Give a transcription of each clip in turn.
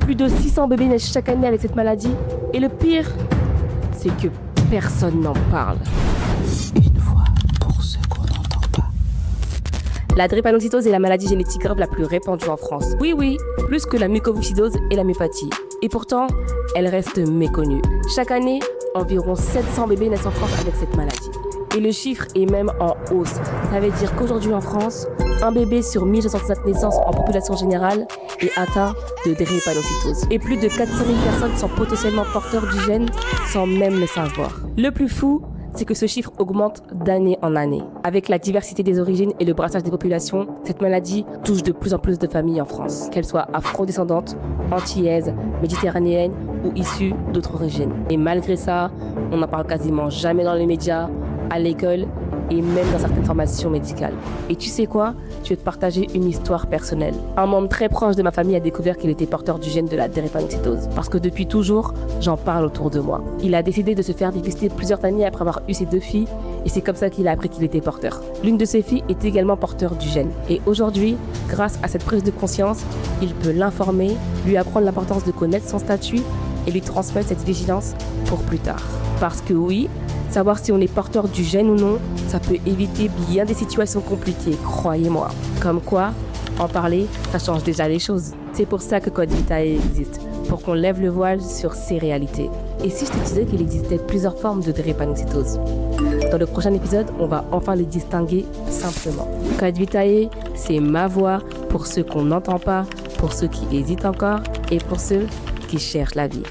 Plus de 600 bébés naissent chaque année avec cette maladie. Et le pire, c'est que personne n'en parle. Une voix pour ceux qu'on n'entend pas. La drépanocytose est la maladie génétique grave la plus répandue en France. Oui, plus que la mucoviscidose et la myopathie. Et pourtant, elle reste méconnue. Chaque année, environ 700 bébés naissent en France avec cette maladie. Et le chiffre est même en hausse. Ça veut dire qu'aujourd'hui en France, un bébé sur 1067 naissances en population générale est atteint de drépanocytose. Et plus de 400 000 personnes sont potentiellement porteurs du gène sans même le savoir. Le plus fou, c'est que ce chiffre augmente d'année en année. Avec la diversité des origines et le brassage des populations, cette maladie touche de plus en plus de familles en France, qu'elles soient afro-descendantes, antillaises, méditerranéennes ou issues d'autres origines. Et malgré ça, on n'en parle quasiment jamais dans les médias, à l'école et même dans certaines formations médicales. Et tu sais quoi? Je vais te partager une histoire personnelle. Un membre très proche de ma famille a découvert qu'il était porteur du gène de la drépanocytose. Parce que depuis toujours, j'en parle autour de moi. Il a décidé de se faire dépister plusieurs années après avoir eu ses 2 filles et c'est comme ça qu'il a appris qu'il était porteur. L'une de ses filles est également porteur du gène. Et aujourd'hui, grâce à cette prise de conscience, il peut l'informer, lui apprendre l'importance de connaître son statut et lui transmettre cette vigilance pour plus tard. Parce que oui, savoir si on est porteur du gène ou non, ça peut éviter bien des situations compliquées, croyez-moi. Comme quoi, en parler, ça change déjà les choses. C'est pour ça que Code Vitae existe, pour qu'on lève le voile sur ces réalités. Et si je te disais qu'il existait plusieurs formes de drépanocytose? Dans le prochain épisode, on va enfin les distinguer simplement. Code Vitae, c'est ma voix pour ceux qu'on n'entend pas, pour ceux qui hésitent encore et pour ceux qui cherchent la vie.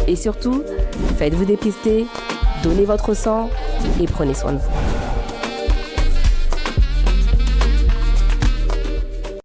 Et surtout, faites-vous dépister, donnez votre sang et prenez soin de vous.